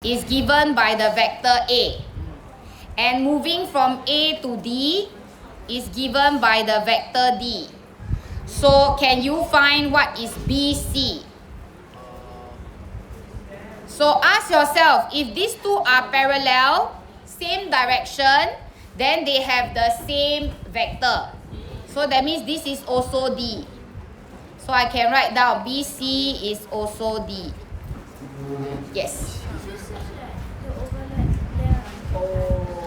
is given by the vector A. And moving from A to D is given by the vector D. So can you find what is BC? So ask yourself, if these two are parallel, same direction, then they have the same vector. So that means this is also D. So I can write down BC is also D. Yes.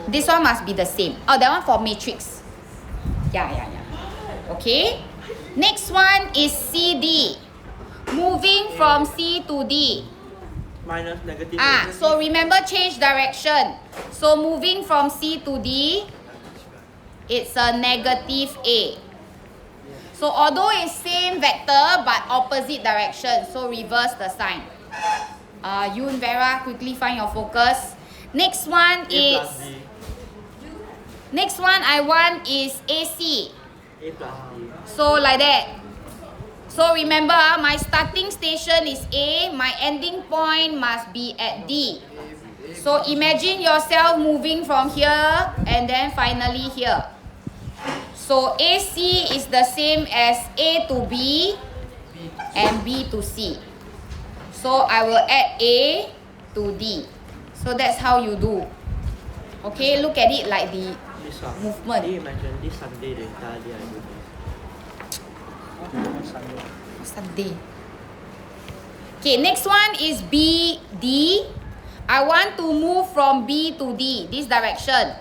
This one must be the same. Oh, that one for matrix. Yeah. Okay. Next one is CD. Moving from C to D. Minus negative. So remember, change direction. So moving from C to D, it's a negative A. So although it's same vector but opposite direction, so reverse the sign. Yun, Vera, quickly find your focus. Next one is. Next one I want is AC. A plus D. So like that. So remember, my starting station is A, my ending point must be at D. So imagine yourself moving from here and then finally here. So AC is the same as A to B and B to C. So I will add A to D. So that's how you do. Okay, look at it like the movement. Can you imagine this Sunday the entire day I do this? Sunday. Okay, next one is BD. I want to move from B to D, this direction.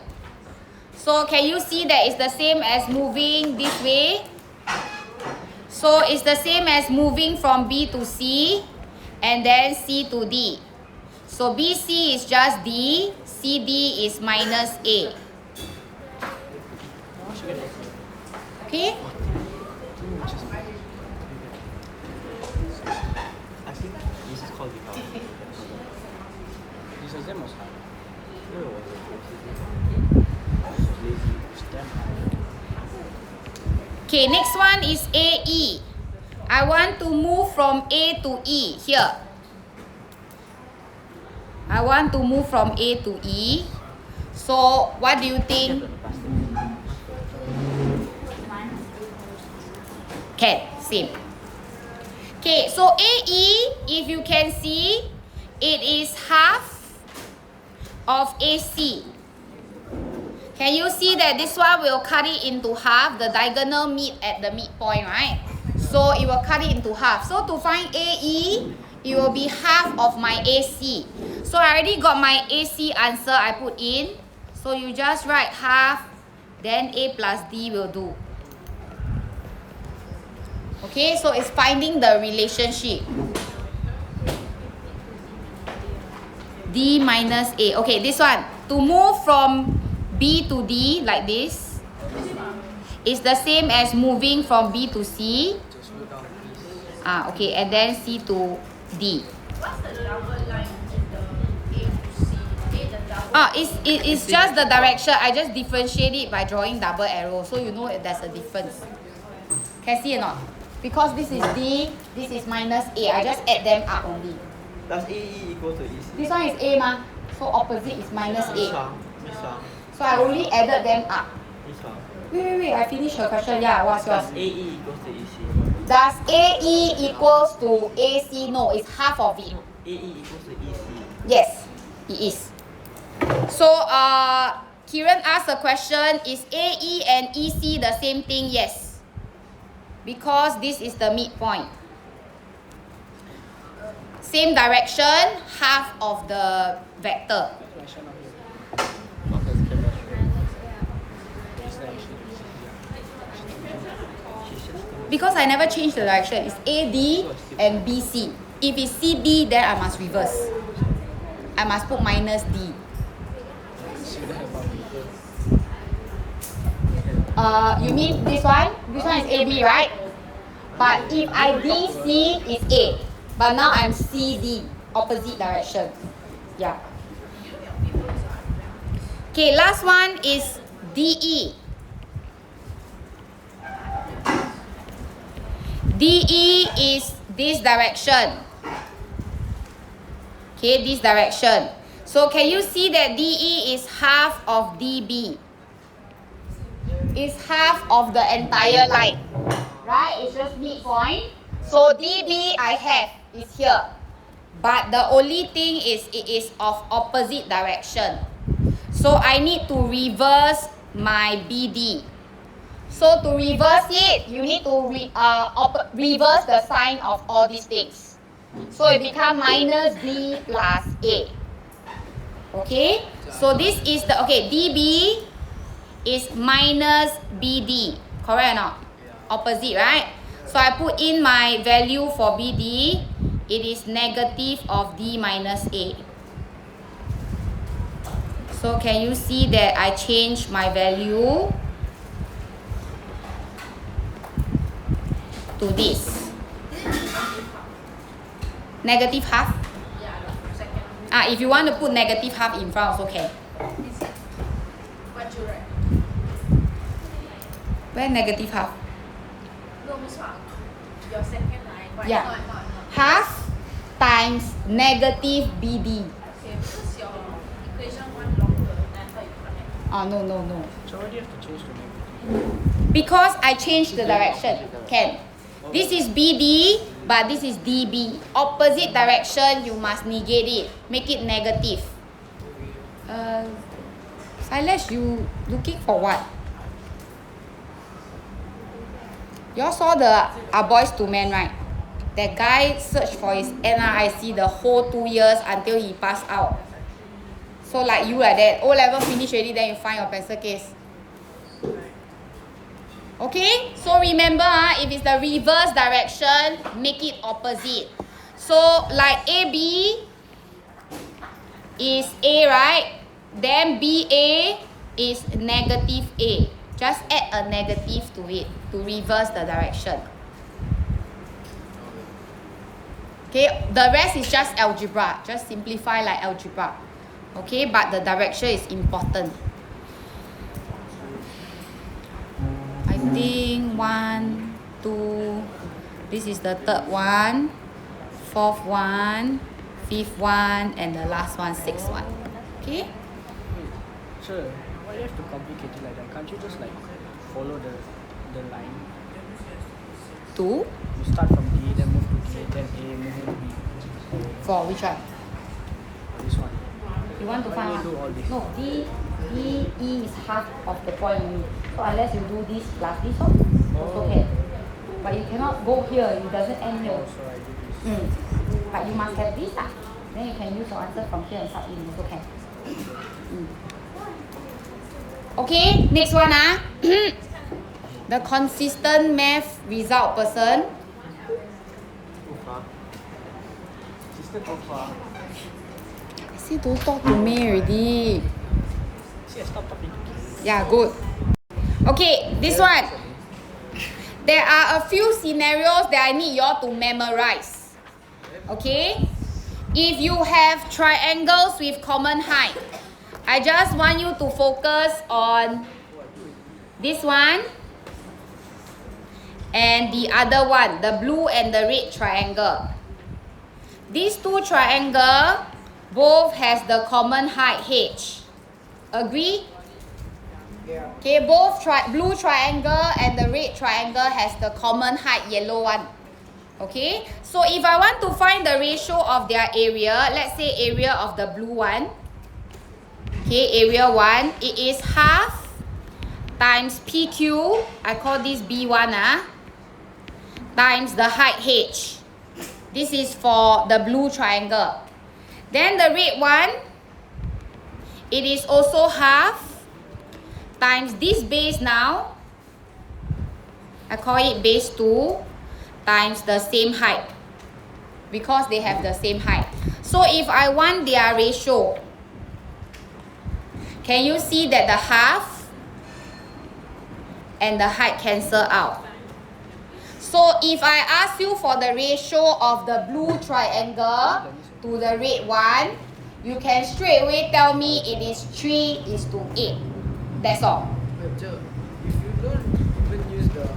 So can you see that it's the same as moving this way? So it's the same as moving from B to C and then C to D. So BC is just D, CD is minus A. Okay? I think this is called development. This is them also. Okay, next one is AE. I want to move from A to E here. I want to move from A to E. So what do you think? Can, same. Okay, so AE, if you can see, it is half of AC. Can you see that this one will cut it into half? The diagonal meet at the midpoint, right? So it will cut it into half. So to find AE, it will be half of my AC. So I already got my AC answer I put in. So you just write half, then A plus D will do. Okay, so it's finding the relationship. D minus A. Okay, this one. To move from B to D like this is the same as moving from B to C. Okay, and then C to D. What's the double line in the A to C? It's just the direction. I just differentiate it by drawing double arrow, so you know there's a difference. Can see or not? Because this is D, this is minus A. I just add them up only. Does AE equal to EC? This one is A ma, so opposite is minus This A. one. This one. So I only added them up. This one. Wait, I finished her question. Yeah, what's yours? Does AE equals to EC? Does AE equals to AC? No, it's half of it. AE equals to EC. Yes, it is. So, Kiran asked a question, is AE and EC the same thing? Yes. Because this is the midpoint. Same direction, half of the vector. Because I never changed the direction. It's AD and BC. If it's CD, then I must reverse. I must put minus D. You mean this one? This one is AB, right? But if I DC, it's A. But now I'm CD, opposite direction. Yeah. Okay, last one is DE. DE is this direction. Okay, this direction. So can you see that DE is half of DB? It's half of the entire line, right? It's just midpoint. So DB I have is here, but the only thing is it is of opposite direction. So I need to reverse my BD. So to reverse it, you need to reverse the sign of all these things. So it becomes minus B plus A. Okay? So this is the, okay, DB is minus BD. Correct or not? Opposite, right? So I put in my value for BD. It is negative of D minus A. So can you see that I change my value to this? Negative half? Yeah, the second. If you want to put negative half in front also can. Is it? What you write? Where negative half? No, Miss Wang. Your second line. But Yeah. not. Half times negative BD. Okay, because your equation one longer. I thought you connect. No. So why do you have to change to negative? Because I changed the direction. Can. This is BD, but this is DB. Opposite direction, you must negate it. Make it negative. Silas, you looking for what? You all saw the Boys to Men, right? That guy searched for his NRIC the whole 2 years until he passed out. So like you like that, O-level finish already, then you find your pencil case. Okay? So remember, if it's the reverse direction, make it opposite. So like AB is A, right? Then BA is negative A. Just add a negative to it to reverse the direction. Okay, the rest is just algebra. Just simplify like algebra. Okay, but the direction is important. I think 1, 2, this is the third one, fourth one, fifth one, and the last one, sixth one. Okay? Sure. Why do you have to complicate it like that? Can't you just like follow the line? 2 You start from D, then move to A, then A, move to B. for which one? This one. You want to Why find do you do all this? No, E is half of the point only. So unless you do this plus this one, also can. But you cannot go here, it doesn't end here. So I do this. But you must have this. Then you can use your answer from here and sub in also can. Okay, next one. The consistent math result person. Too far. Sister too far. I say don't talk to me already. See, I stopped talking to you. Yeah, good. Okay, this one. There are a few scenarios that I need you all to memorize. Okay? If you have triangles with common height, I just want you to focus on this one and the other one, the blue and the red triangle. These two triangles both has the common height h. Agree? Yeah. Okay, both blue triangle and the red triangle has the common height yellow one. Okay, so if I want to find the ratio of their area, let's say area of the blue one. Okay, area 1, it is half times PQ, I call this B1 times the height h. This is for the blue triangle. Then the red one, it is also half times this base now, I call it base 2 times the same height because they have the same height. So if I want their ratio, can you see that the half and the height cancel out? So if I ask you for the ratio of the blue triangle to the red one, you can straight away tell me it is 3:8. That's all. But Joe, if you don't even use the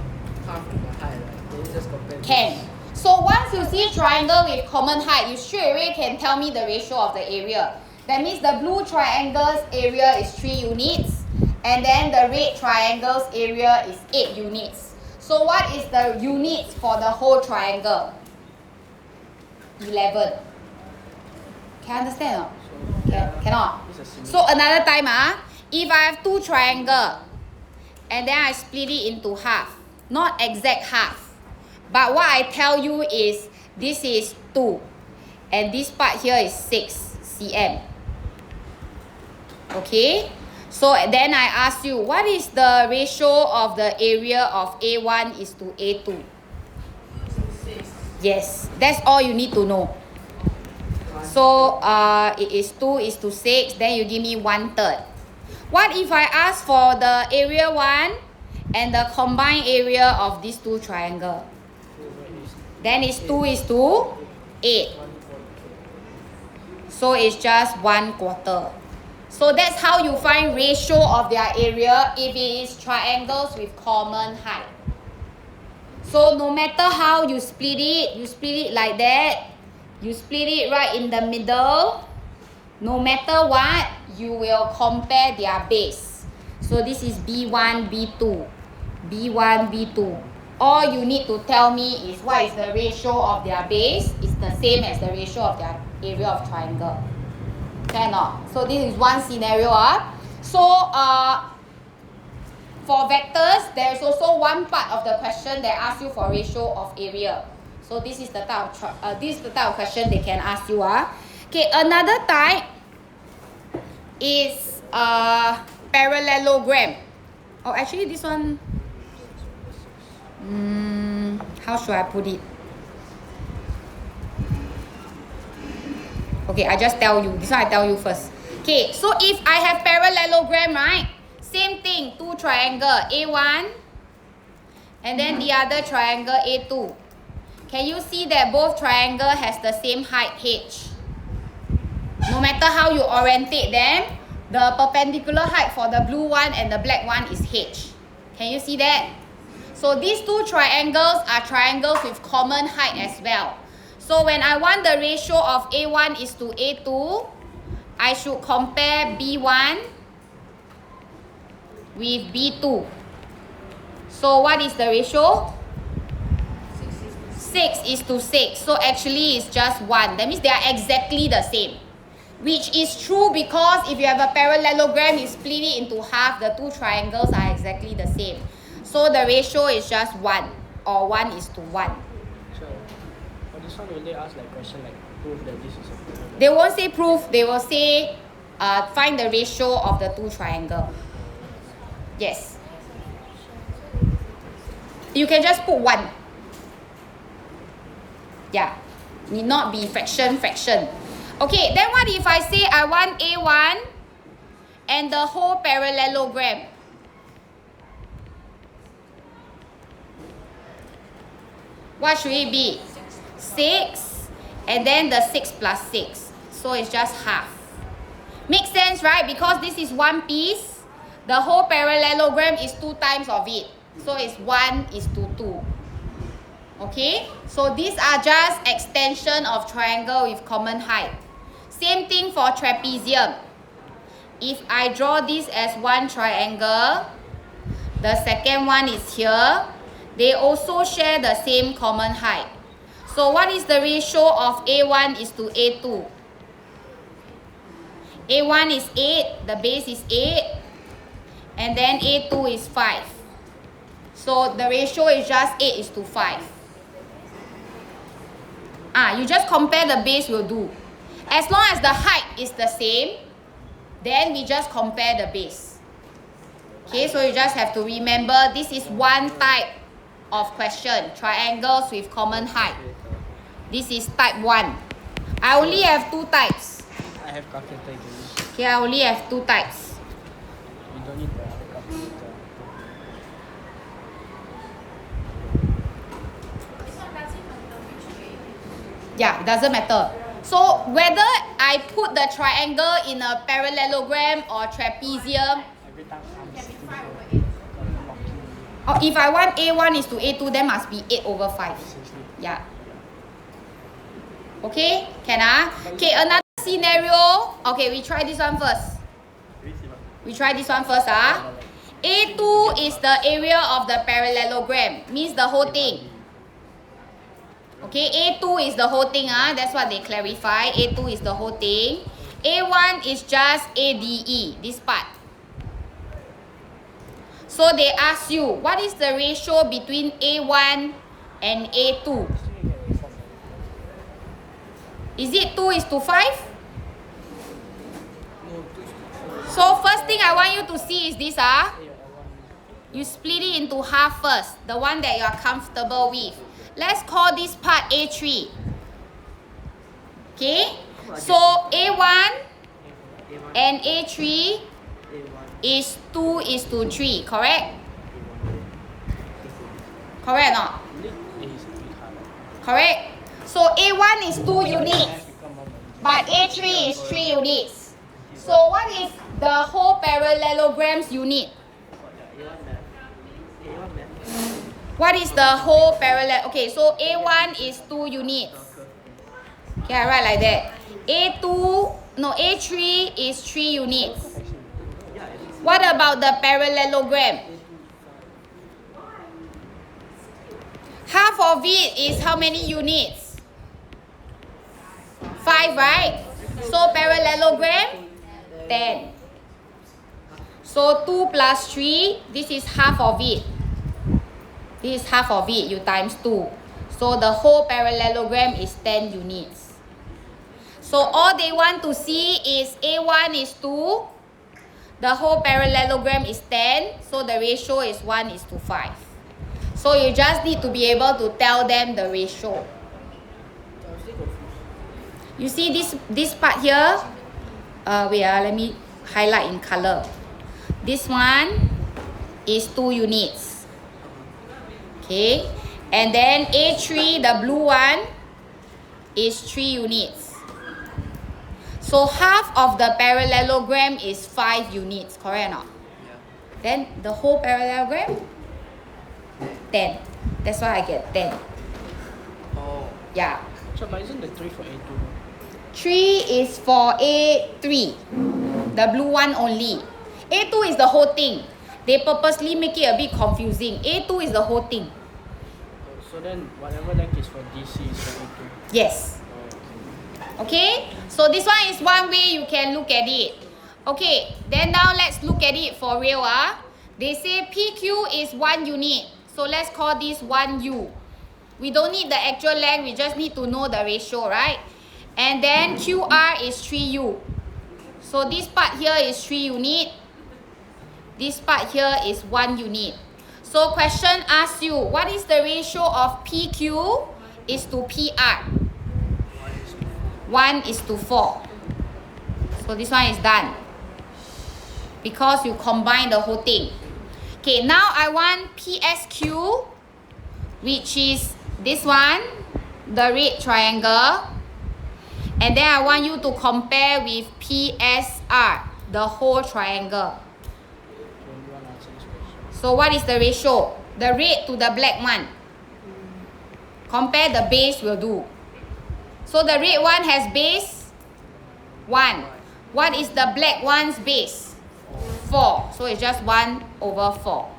half to the height, right? Then you just compare. Can. So once you see triangle with common height, you straight away can tell me the ratio of the area. That means the blue triangle's area is 3 units. And then the red triangle's area is 8 units. So what is the units for the whole triangle? 11. Can you understand or not? Cannot. So another time, if I have 2 triangles, and then I split it into half, not exact half, but what I tell you is this is 2, and this part here is 6 cm. Okay, so then I ask you, what is the ratio of the area of A1 is to A2? Yes, that's all you need to know. So it is 2 is to 6, then you give me 1/3. What if I ask for the area 1 and the combined area of these 2 triangles? Then it's 2 is to 8. So it's just 1/4. So that's how you find ratio of their area if it is triangles with common height. So no matter how you split it like that, you split it right in the middle, no matter what, you will compare their base. So this is B1, B2, B1, B2. All you need to tell me is what is the ratio of their base. It's the same as the ratio of their area of triangle. Cannot. So this is one scenario. So for vectors, there is also one part of the question that asks you for ratio of area. So this is the type of question they can ask you. Okay, another type is parallelogram. Oh, actually this one, how should I put it? Okay, I just tell you. This one I tell you first. Okay, so if I have parallelogram, right? Same thing, 2 triangle, A1, and then the other triangle, A2. Can you see that both triangle has the same height, H? No matter how you orientate them, the perpendicular height for the blue one and the black one is H. Can you see that? So these 2 triangles are triangles with common height as well. So when I want the ratio of A1 is to A2, I should compare B1 with B2. So what is the ratio? 6 is to 6. So actually it's just 1. That means they are exactly the same. Which is true because if you have a parallelogram, you split it into half, the 2 triangles are exactly the same. So the ratio is just 1, or 1 is to 1. So for this one, will they ask like question like prove that this is a parallel? They won't say proof, they will say find the ratio of the 2 triangles. Yes. You can just put 1. Yeah. Need not be fraction. Okay, then what if I say I want A1 and the whole parallelogram? What should it be? 6 and then the 6 plus 6. So it's just half. Makes sense, right? Because this is one piece. The whole parallelogram is 2 times of it. So it's 1 is to 2. Okay? So these are just extension of triangle with common height. Same thing for trapezium. If I draw this as one triangle, the second one is here. They also share the same common height. So what is the ratio of A1 is to A2? A1 is 8, the base is 8, and then A2 is 5. So the ratio is just 8 is to 5. You just compare the base will do. As long as the height is the same, then we just compare the base. Okay, so you just have to remember this is one type of question, triangles with common height. This is type 1. I only have 2 types. I have calculator. Okay, I only have 2 types. You don't need the calculator. Yeah, it doesn't matter. So whether I put the triangle in a parallelogram or trapezium, Every time I'm sitting here, or if I want A1 is to A2, then must be 8 over 5. Yeah. Okay, can Okay, another scenario, okay, we try this one first. A2 is the area of the parallelogram, means the whole thing. Okay, A2 is the whole thing, that's what they clarify. A2 is the whole thing. A1 is just ADE, this part. So they ask you, what is the ratio between A1 and A2? Is it 2:5? So first thing I want you to see is this. You split it into half first, the one that you are comfortable with. Let's call this part A3. Okay? So A1 and A3 is 2:3, correct? Correct or not? Correct? So A1 is 2 units, but A3 is 3 units. So what is the whole parallelogram's unit? What is the whole parallel? Okay, so A1 is 2 units. Okay, I write like that. A3 is 3 units. What about the parallelogram? Half of it is how many units? 5, right? So parallelogram, 10. So 2 plus 3, this is half of it. This is half of it, you times 2. So the whole parallelogram is 10 units. So all they want to see is A1 is 2. The whole parallelogram is 10. So the ratio is 1:5. So you just need to be able to tell them the ratio. You see this part here? Let me highlight in color. This one is 2 units. Okay. And then A3, the blue one, is 3 units. So half of the parallelogram is 5 units, correct or not? Yeah. Then the whole parallelogram, 10. That's why I get 10. Oh. Yeah. So, but isn't the 3 for A2? 3 is for A3, the blue one only. A2 is the whole thing. They purposely make it a bit confusing. A2 is the whole thing. So then, whatever length is for DC is for A2? Yes. Okay, so this one is one way you can look at it. Okay, then now let's look at it for real. They say PQ is 1 unit. So let's call this 1U. We don't need the actual length, we just need to know the ratio, right? And then QR is 3U. So this part here is 3 unit. This part here is 1 unit. So question asks you, what is the ratio of PQ is to PR? 1:4. So this one is done. Because you combine the whole thing. Okay, now I want PSQ, which is this one, the red triangle. And then I want you to compare with PSR, the whole triangle. So what is the ratio? The red to the black one. Compare the base will do. So the red one has base 1. What is the black one's base? 4. So it's just 1/4. So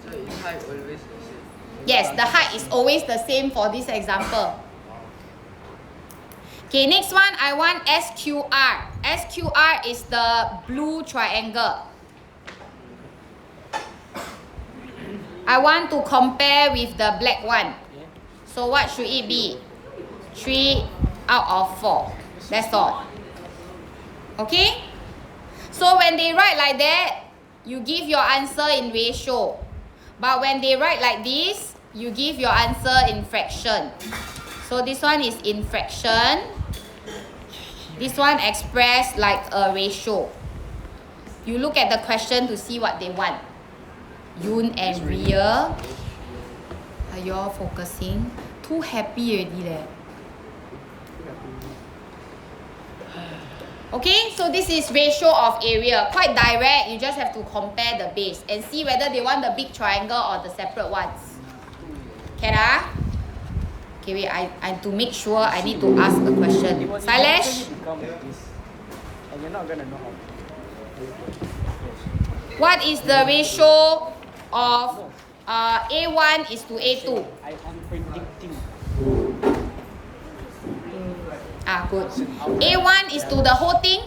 is height always the same? Yes, the height is always the same for this example. Okay, next one I want SQR. SQR is the blue triangle. I want to compare with the black one. So what should it be? 3/4. That's all. Okay? So when they write like that, you give your answer in ratio. But when they write like this, you give your answer in fraction. So this one is in fraction. This one expressed like a ratio. You look at the question to see what they want. Yun and Ria. Are you all focusing? Too happy already there. Okay, so this is ratio of area. Quite direct, you just have to compare the base and see whether they want the big triangle or the separate ones. Can I? Okay, wait, I to make sure I need to ask a question. Silesh? you're not gonna know how. What is the ratio of A1 is to A2? I'm predicting. Good. A1 is to the whole thing?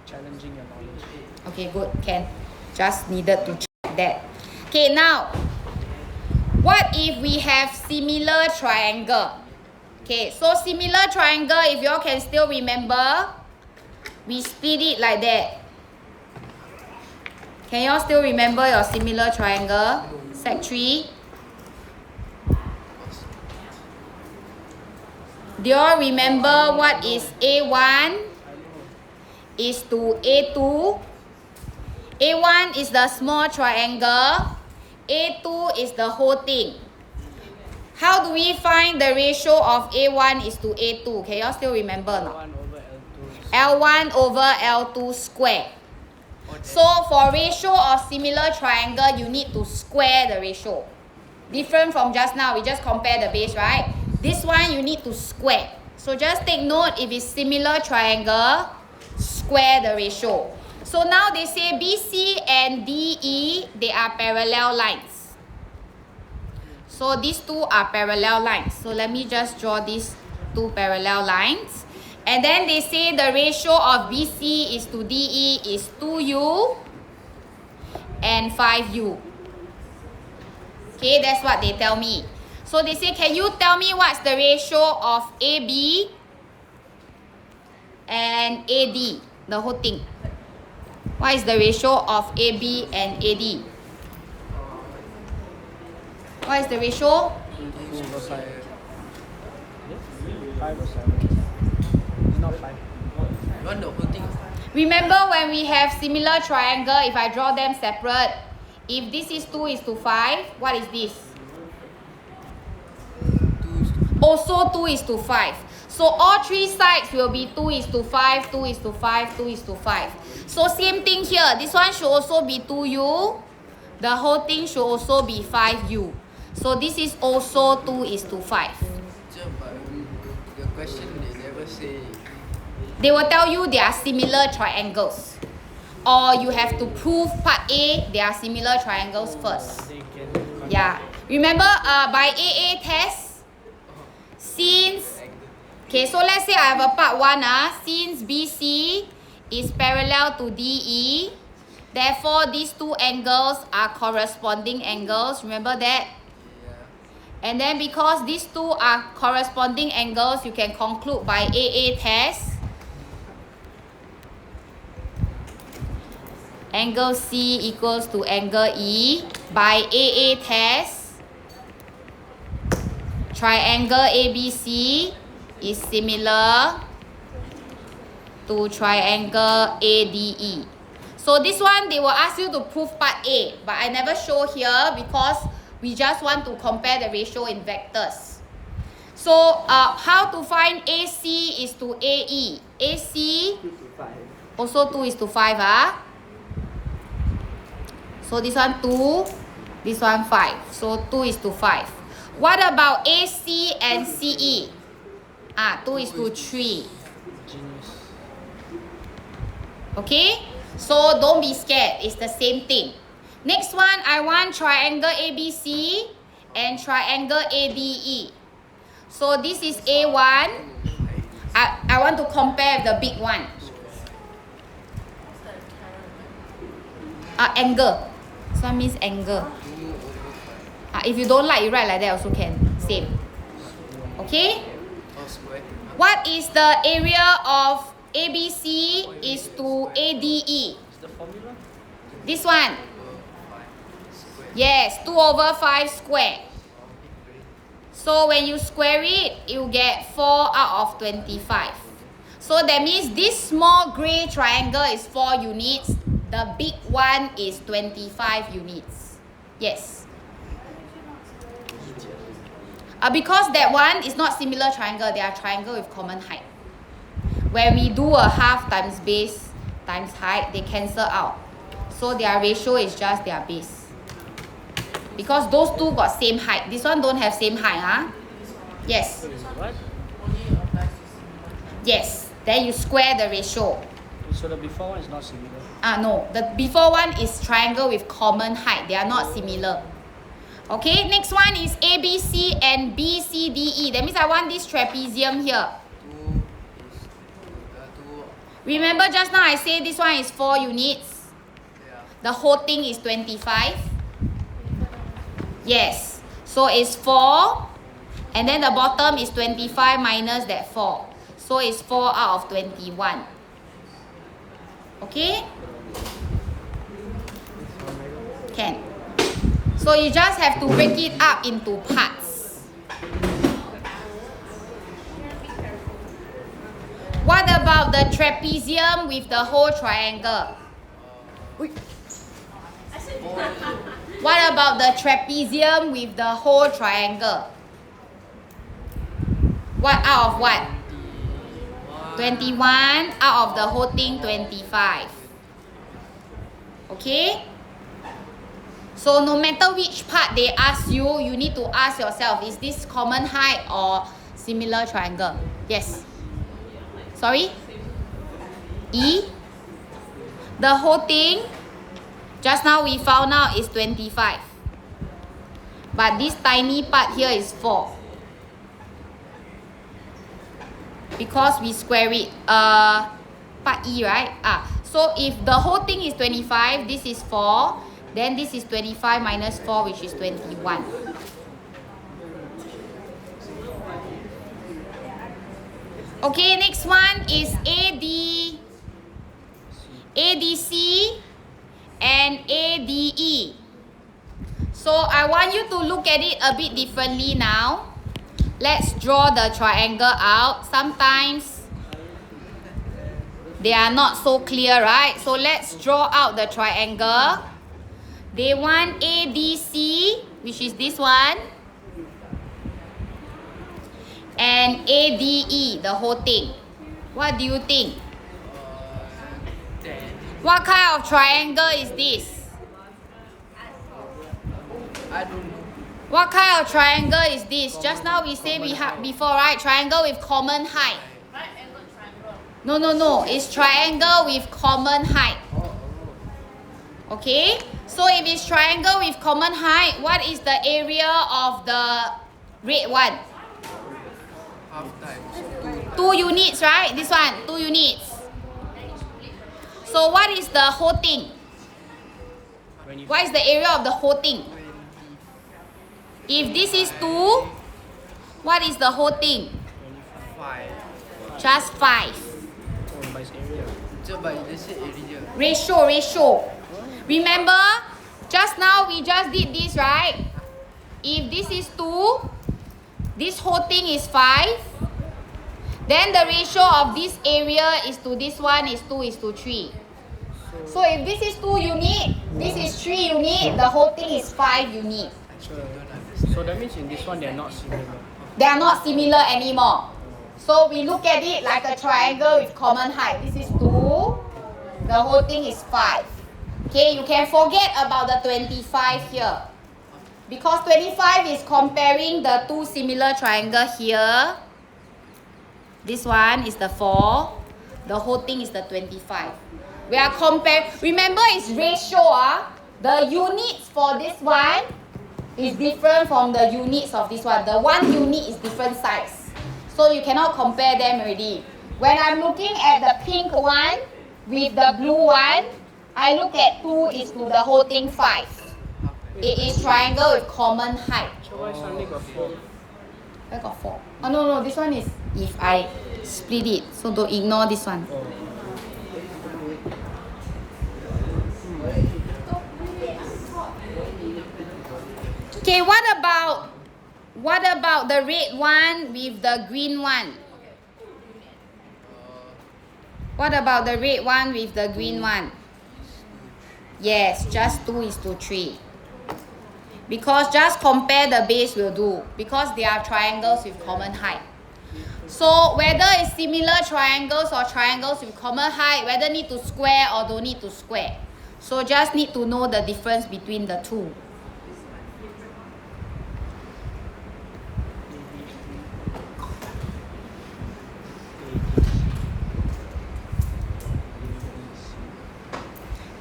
Challenging your knowledge. Okay, good. Can. Just needed to check that. Okay, now, what if we have similar triangle? Okay, so similar triangle, if you all can still remember, we split it like that. Can you all still remember your similar triangle? Sec 3. Do you all remember what is A1 is to A2? A1 is the small triangle. A2 is the whole thing. How do we find the ratio of A1 is to A2? Can you all still remember or not? L1 over L2. L1 over L2 square. So for ratio of similar triangle, you need to square the ratio. Different from just now, we just compare the base, right? This one you need to square. So just take note, if it's similar triangle, square the ratio. So now they say BC and DE, they are parallel lines. So these two are parallel lines. So let me just draw these two parallel lines. And then they say the ratio of BC is to DE is 2U and 5U. Okay, that's what they tell me. So they say, can you tell me what's the ratio of AB and AD, the whole thing? What is the ratio of AB and AD? What is the ratio? 2 over 5. 5 or 7. It's not 5. You want the whole thing? Remember when we have similar triangle, if I draw them separate, if this is 2 is to 5, what is this? 2 is to Also 2 is to 5. So all three sides will be 2 is to 5, 2 is to 5, 2 is to 5. So same thing here. This one should also be 2U. The whole thing should also be 5U. So this is also 2 is to 5. but the question they never say. They will tell you they are similar triangles. Or you have to prove part A, they are similar triangles first. They can. Yeah. Remember by AA test, since, okay, so let's say I have a part 1, since BC is parallel to DE, therefore these two angles are corresponding angles. Remember that? And then because these two are corresponding angles, you can conclude by AA test. Angle C equals to angle E. By AA test, triangle ABC is similar to triangle ADE. So this one, they will ask you to prove part A, but I never show here because we just want to compare the ratio in vectors. So how to find AC is to AE? AC 2 to 5. also 2 is to 5. So this one 2, this one 5. So 2 is to 5. What about AC and CE? 2 is to 3. Genius. Okay? So don't be scared. It's the same thing. Next one, I want triangle ABC and triangle ADE. So this is A1. I want to compare the big one. Angle. This one means angle. If you don't like, you write like that also can. Same. Okay? Or square. What is the area of ABC is to ADE? Is the formula? This one. Square. Yes, 2 over 5 square. So when you square it, you get 4 out of 25. So that means this small gray triangle is 4 units. The big one is 25 units. Yes. Because that one is not similar triangle, they are triangle with common height. When we do a half times base times height, they cancel out. So their ratio is just their base. Because those two got same height. This one don't have same height, Yes. What? Yes. Then you square the ratio. So the before one is not similar. No, the before one is triangle with common height. They are not similar. Okay, next one is ABC and BCDE. That means I want this trapezium here. 2 is 2. Remember just now I say this one is 4 units. Yeah. The whole thing is 25. Yes. So it's 4. And then the bottom is 25 minus that 4. So it's 4 out of 21. Okay? Can. So you just have to break it up into parts. What about the trapezium with the whole triangle? What about the trapezium with the whole triangle? What out of what? 21 out of the whole thing 25. Okay? So no matter which part they ask you, you need to ask yourself, is this common height or similar triangle? Yes. Sorry? E? The whole thing, just now we found out is 25. But this tiny part here is 4. Because we square it. Part E, right? So if the whole thing is 25, this is 4. Then this is 25 minus 4, which is 21. Okay, next one is ADC and ADE. So I want you to look at it a bit differently now. Let's draw the triangle out. Sometimes they are not so clear, right? So let's draw out the triangle. They want ADC, which is this one, and ADE, the whole thing. What do you think? 10. What kind of triangle is this? I don't know. What kind of triangle is this? Just now we say we have before, right? Triangle with common height. Right angle triangle. No. It's triangle with common height. Okay? So if it's triangle with common height, what is the area of the red one? Half times 2 units, right? This one, 2 units. So what is the whole thing? What is the area of the whole thing? 20. If this is 2, what is the whole thing? 5. Just 5. Oh, by its area. Coba let's say area. Ratio. Remember, just now we just did this, right? If this is 2, this whole thing is 5. Then the ratio of this area is to this one is 2:3. So if this is 2 unit, this is 3 unit, the whole thing is 5 unit. So that means in this one they are not similar. They are not similar anymore. So we look at it like a triangle with common height. This is 2. The whole thing is 5. Okay, you can forget about the 25 here. Because 25 is comparing the 2 similar triangle here. This one is the 4. The whole thing is the 25. We are comparing. Remember, it's ratio. The units for this one is different from the units of this one. The 1 unit is different size. So you cannot compare them already. When I'm looking at the pink one with the blue one, I look at 2 is to the whole thing 5. It is triangle with common height. So why suddenly got 4? I got 4. Oh no, this one is if I split it. So don't ignore this one. Oh. Okay, what about the red one with the green one? What about the red one with the green one? Yes, just 2:3. Because just compare the base will do. Because they are triangles with common height. So whether it's similar triangles or triangles with common height, whether need to square or don't need to square. So just need to know the difference between the two.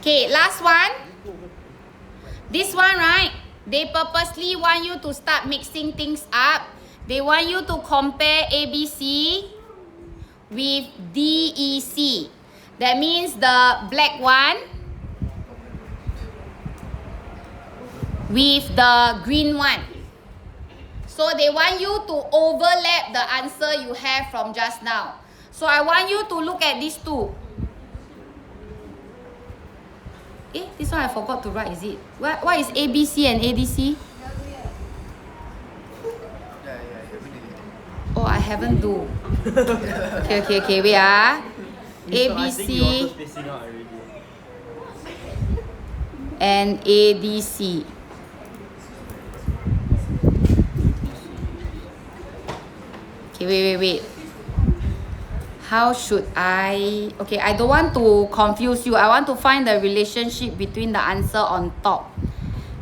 Okay, last one. This one, right? They purposely want you to start mixing things up. They want you to compare ABC with DEC. That means the black one with the green one. So they want you to overlap the answer you have from just now. So I want you to look at these two. This one I forgot to write, is it? What is ABC and ADC? Oh, I haven't do. Okay, wait ABC and ADC. Okay, wait. How should I... Okay, I don't want to confuse you. I want to find the relationship between the answer on top.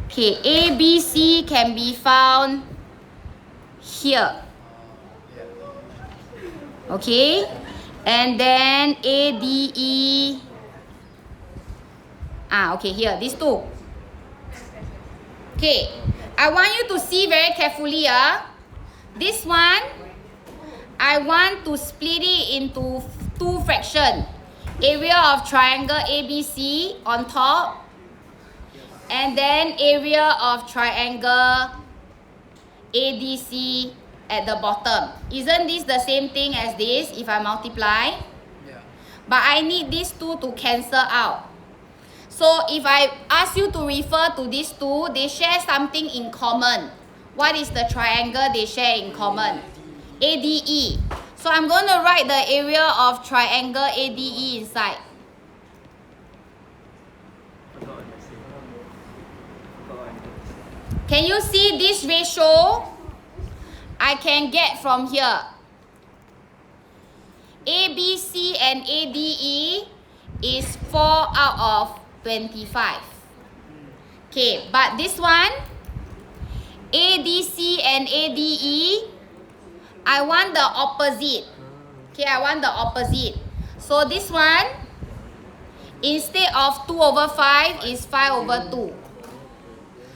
Okay, ABC can be found here. Okay, and then ADE. Okay, here, these two. Okay, I want you to see very carefully. This one, I want to split it into two fractions. Area of triangle ABC on top, and then area of triangle ADC at the bottom. Isn't this the same thing as this if I multiply? Yeah. But I need these two to cancel out. So if I ask you to refer to these two, they share something in common. What is the triangle they share in common? ADE. So I'm going to write the area of triangle ADE inside. Can you see this ratio? I can get from here. ABC and ADE is 4 out of 25. Okay, but this one, ADC and ADE, I want the opposite. Okay, I want the opposite. So this one, instead of 2 over 5, is 5 over 2.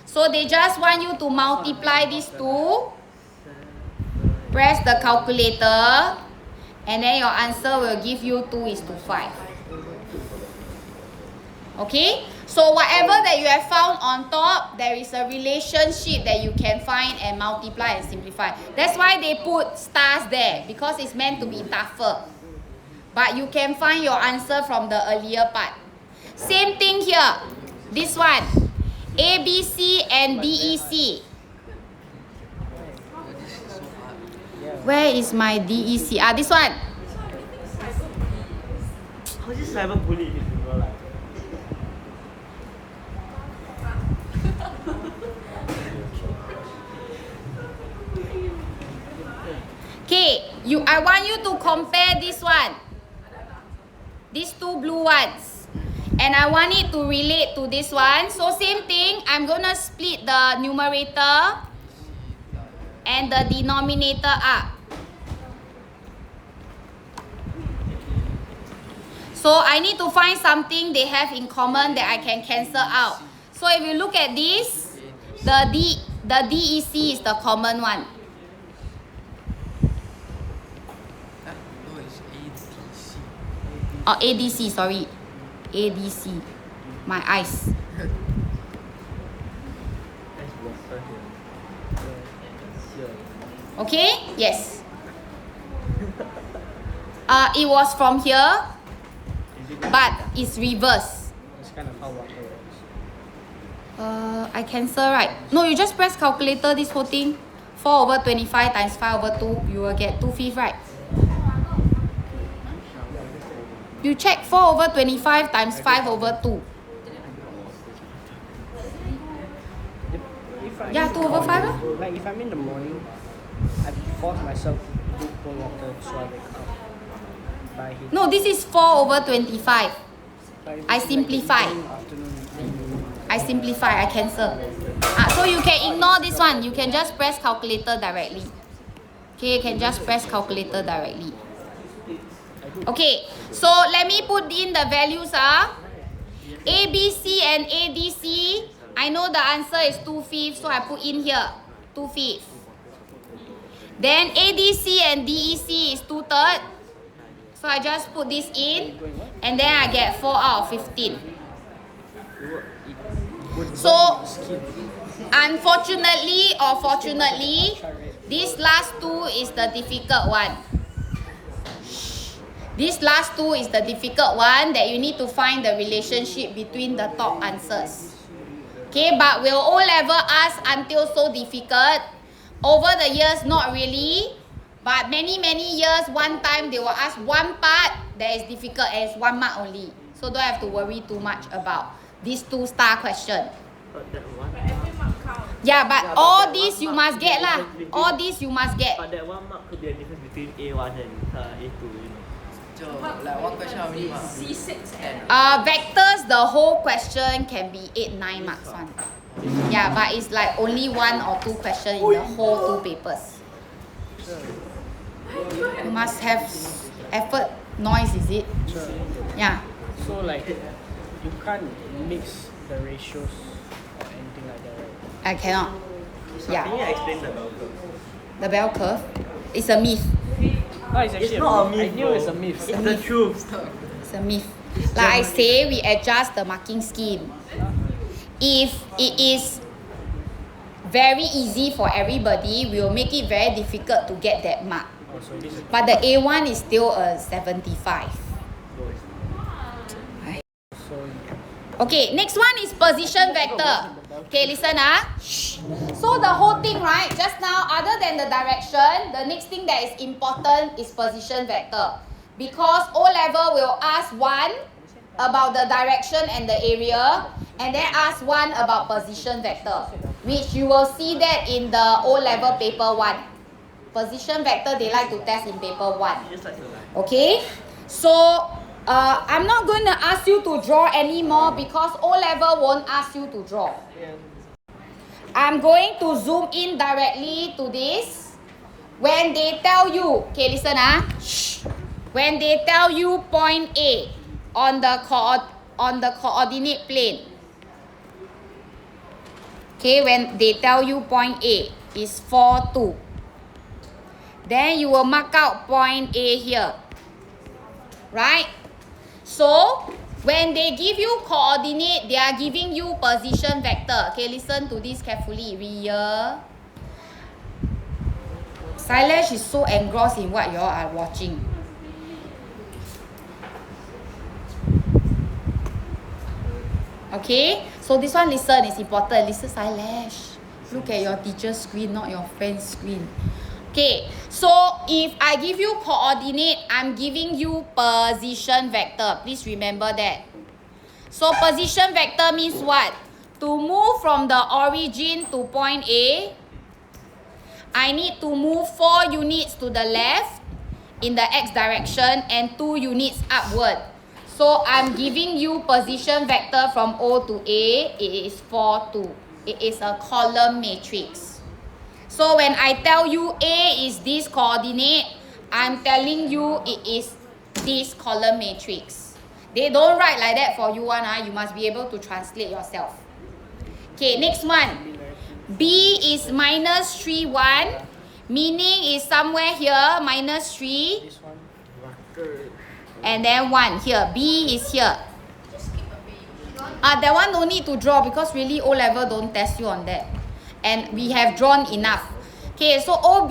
So they just want you to multiply these two. Press the calculator, and then your answer will give you 2:5. Okay? So whatever that you have found on top, there is a relationship that you can find and multiply and simplify. That's why they put stars there, because it's meant to be tougher. But you can find your answer from the earlier part. Same thing here. This one, ABC and DEC. Where is my DEC? This one. How is cyber bully his people like? Okay, I want you to compare this one. These two blue ones. And I want it to relate to this one. So same thing, I'm gonna split the numerator and the denominator up. So I need to find something they have in common that I can cancel out. So if you look at this, the DEC is the common one. No, it's ADC. Oh, ADC, sorry. ADC. My eyes. Okay? Yes. It was from here, but it's reverse. It's kind of how water works. I cancel, right? No, you just press calculator, this whole thing. 4 over 25 times 5 over 2, you will get 2/5, right? You check 4 over 25 times 5 over 2. Yeah, 2 over 5. Like if I'm in the morning, I force myself to do cold water so I wake up. By heat. No, this is 4 over 25. But if I it's simplify. Like in the afternoon, I simplify, I cancel. So you can ignore this one. You can just press calculator directly. Okay, you can just press calculator directly. Okay, so let me put in the values. ABC and ADC, I know the answer is 2/5, so I put in here 2/5. Then ADC and DEC is 2/3, so I just put this in, and then I get 4 out of 15. So, unfortunately or fortunately, this last two is the difficult one. This last two is the difficult one that you need to find the relationship between the top answers. Okay, but will O-level ask until so difficult? Over the years, not really. But many years, one time they will ask one part that is difficult and it's 1 mark only. So don't have to worry too much about these 2-star question. But that one. But every mark counts. Yeah, but Yeah, but all that these one you mark must could be get a lah. difference between- All these you must get. But that 1 mark could be a difference between A1 and A2, you know. So, like one question how many marks? C6 and Vectors, the whole question can be 8-9 marks one. Yeah, but it's like only 1 or 2 questions in the whole 2 papers. You must have effort, noise, is it? Sure. Yeah. So like, you can't mix the ratios or anything like that, right? I cannot. Can Yeah. you explain the bell curve? The bell curve is a myth. Oh, it's actually It's not a myth. I knew bro. it's a myth. It's the truth. It's a myth. Like I say, we adjust the marking scheme. If it is very easy for everybody, we will make it very difficult to get that mark. Oh, so this is But the A1 is still a 75. so Okay, next one is position vector. Okay, listen Shh. So the whole thing, right, just now, other than the direction, the next thing that is important is position vector. Because O-level will ask one about the direction and the area, and then ask one about position vector, which you will see that in the O-level paper 1. Position vector, they like to test in paper 1. Just like the line. Okay, so I'm not going to ask you to draw anymore because O-level won't ask you to draw. I'm going to zoom in directly to this. When they tell you, okay, listen shh. When they tell you point A on the coordinate plane. Okay, when they tell you point A is 4, 2. Then you will mark out point A here. Right? So, when they give you coordinate, they are giving you position vector. Okay, listen to this carefully. Ria. Silesh is so engrossed in what you all are watching. Okay, so this one listen is important. Listen, Silesh. Look at your teacher's screen, not your friend's screen. Okay, so if I give you coordinate, I'm giving you position vector. Please remember that. So position vector means what? To move from the origin to point A, I need to move 4 units to the left in the x direction and 2 units upward. So I'm giving you position vector from O to A. It is 4, 2. It is a column matrix. So when I tell you A is this coordinate, I'm telling you it is this column matrix. They don't write like that for you one. You must be able to translate yourself. Okay, next one. B is minus 3, 1. Meaning is somewhere here, minus 3. this one. And then 1 here. B is here. just keep a bit. That one no need to draw because really O-level don't test you on that. And we have drawn enough. Okay, so OB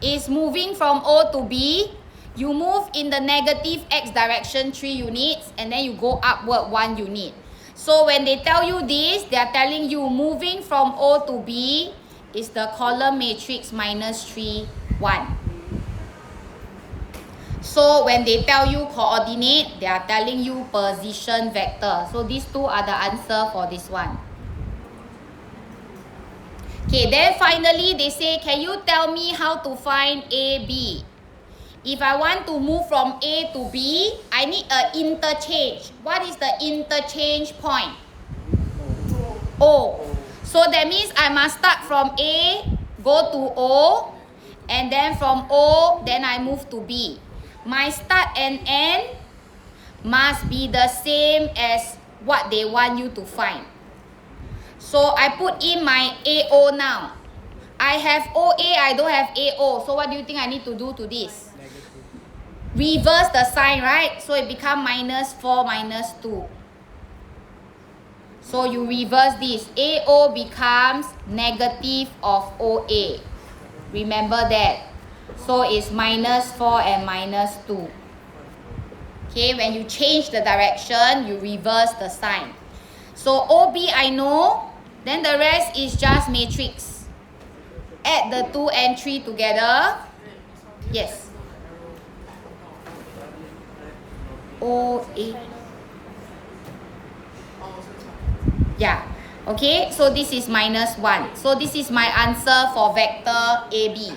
is moving from O to B. You move in the negative x direction 3 units and then you go upward 1 unit. So when they tell you this, they are telling you moving from O to B is the column matrix minus 3, 1. So when they tell you coordinate, they are telling you position vector. So these two are the answer for this one. Okay, then finally they say, can you tell me how to find AB? If I want to move from A to B, I need an interchange. What is the interchange point? O. So that means I must start from A, go to O, and then from O, then I move to B. My start and end must be the same as what they want you to find. So I put in my AO now. I have OA, I don't have AO. So what do you think I need to do to this? Reverse the sign, right? So it becomes minus 4 minus 2. So you reverse this. AO becomes negative of OA. Remember that. So it's minus 4 and minus 2. Okay, when you change the direction, you reverse the sign. So OB I know, then the rest is just matrix. Add the 2 and 3 together. Yes. OA. Yeah. Okay, so this is minus 1. So this is my answer for vector AB.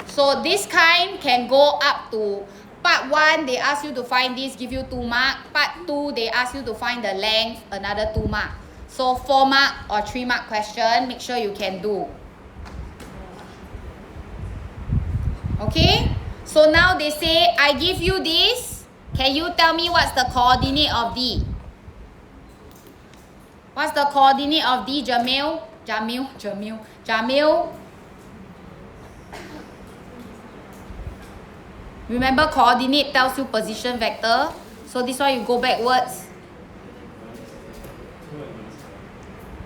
So this kind can go up to part 1, they ask you to find this, give you 2 mark. Part 2, they ask you to find the length, another 2 mark. So 4 mark or 3 mark question, make sure you can do. Okay, so now they say, I give you this. Can you tell me what's the coordinate of D? What's the coordinate of D, Jamil? Jamil? Remember, coordinate tells you position vector. So this one you go backwards.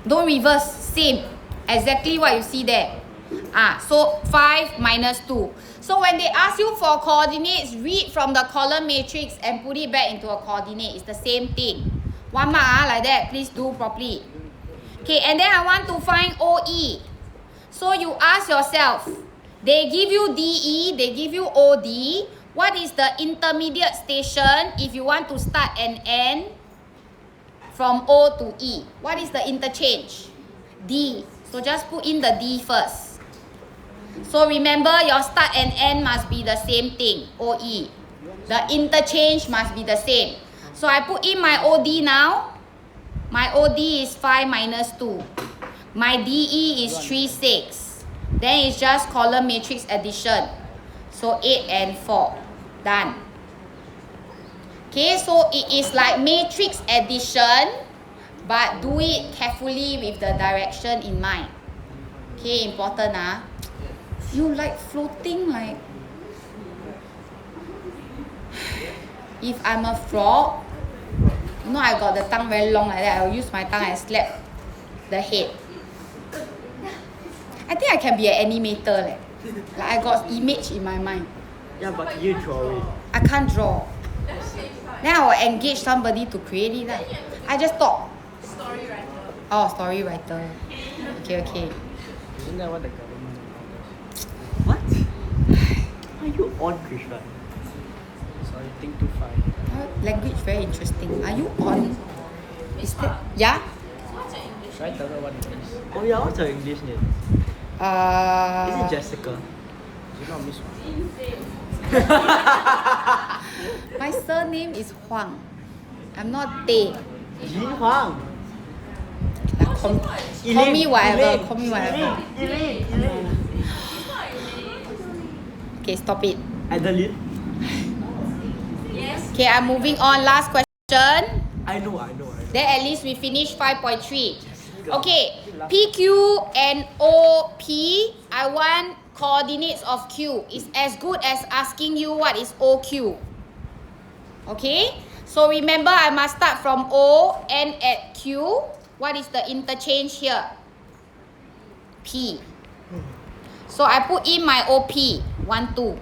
Don't reverse, same. Exactly what you see there. So 5 minus 2. So when they ask you for coordinates, read from the column matrix and put it back into a coordinate. It's the same thing. 1 mark like that. Please do properly. Okay, and then I want to find OE. So you ask yourself, they give you DE, they give you OD. What is the intermediate station if you want to start and end from O to E? What is the interchange? D. So just put in the D first. So remember, your start and end must be the same thing, OE. The interchange must be the same. So I put in my OD now. My OD is 5 minus 2. My DE is 3, 6. Then it's just column matrix addition. So 8 and 4. Done. Okay, so it is like matrix addition, but do it carefully with the direction in mind. Okay, important You like floating like... If I'm a frog, you know I got the tongue very long like that, I'll use my tongue and slap the head. I think I can be an animator like I got image in my mind. Yeah, but you draw it. I can't draw. Then I will engage somebody to create it. I just talk. Story writer. Oh, story writer. Okay. Isn't that what the government orders? What? Are you on, Krishna? Sorry, think too far. Language very interesting. Are you on? Is that... Yeah? What's your English? Should I tell her what it is? Oh yeah, what's your English name? Is it Jessica? She's not Miss Wang. My surname is Huang. I'm not Teh. Jin Huang. Call me whatever. Call me whatever. Elaine. Okay, stop it. Adeline. Yes. Okay, I'm moving on. Last question. I know. Then at least we finish 5.3. Okay, PQ and OP, I want coordinates of Q. It's as good as asking you what is OQ. Okay, so remember I must start from O, end at Q. What is the interchange here? P. So I put in my OP, 1, 2.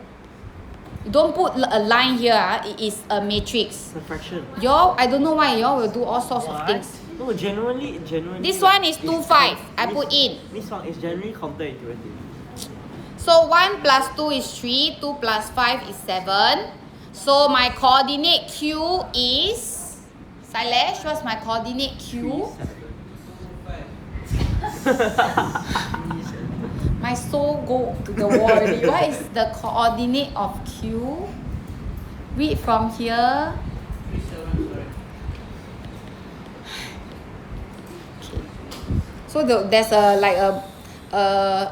You don't put a line here, it is a matrix. The fraction. Y'all, I don't know why y'all will do all sorts of things. No, genuinely. This one is 2, 5. I put in. This one is generally counterintuitive. So 1 plus 2 is 3, 2 plus 5 is 7. So my coordinate Q is... Sailesh, what's my coordinate Q? My soul go to the wall already. What is the coordinate of Q? Read from here. Okay. So there's a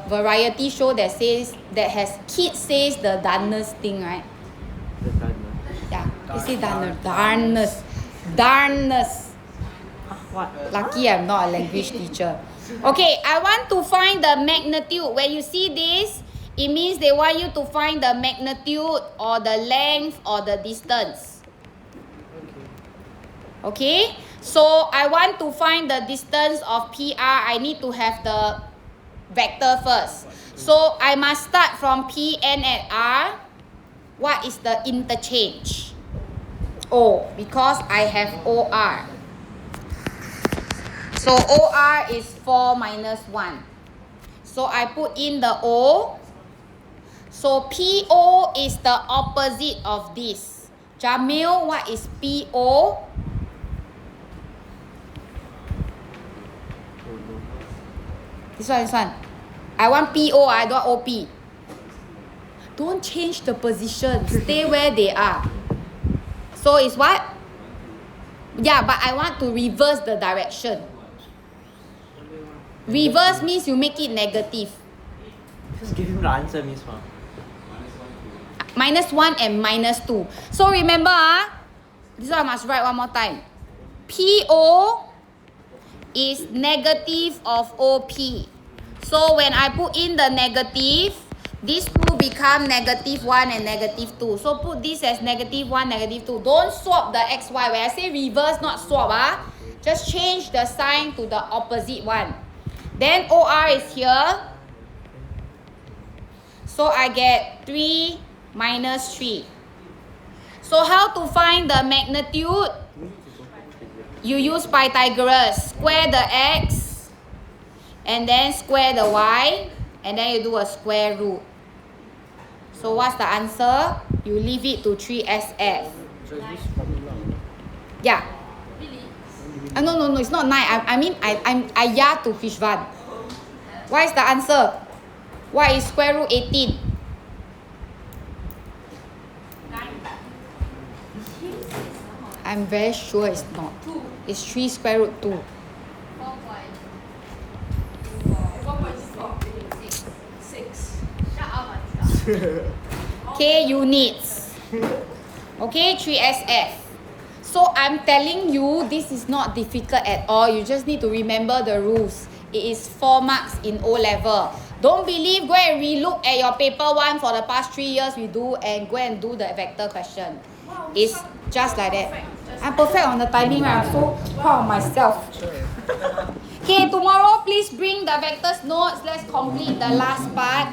variety show that has kids says the darnest thing, right? The timer. Yeah, they say darnest. What? Lucky I'm not a language teacher. Okay, I want to find the magnitude. When you see this, it means they want you to find the magnitude or the length or the distance. Okay, so I want to find the distance of PR. I need to have the vector first. So I must start from Pn at R. What is the interchange? O, because I have OR. So OR is 4 minus 1. So I put in the O. So PO is the opposite of this. Jamil, what is PO? This one. I want PO, I don't want OP. Don't change the position. Stay where they are. So it's what? Yeah, but I want to reverse the direction. Reverse means you make it negative. Just give him the answer, Miss Ma. -1 and -2. So remember, this one I must write one more time. PO is negative of OP. So when I put in the negative, these two become -1 and -2. So put this as -1, -2. Don't swap the XY. When I say reverse, not swap, just change the sign to the opposite one. Then OR is here. So I get 3 minus 3. So how to find the magnitude? You use Pythagoras. Square the x and then square the y, and then you do a square root. So what's the answer? You leave it to 3SF. So is this formula? Yeah. No, it's not 9. I mean, I yeah to Fishvan. What is the answer? What is square root 18? 9. I'm very sure it's not. 2. It's 3 square root 2. 6. Shut up, Anisha. K units. Okay, 3SF. So I'm telling you, this is not difficult at all. You just need to remember the rules. It is 4 marks in O level. Don't believe, go and relook at your paper 1 for the past 3 years we do, and go and do the vector question. It's just like that. I'm perfect on the timing. I'm so proud of myself. Okay, tomorrow please bring the vectors notes. Let's complete the last part.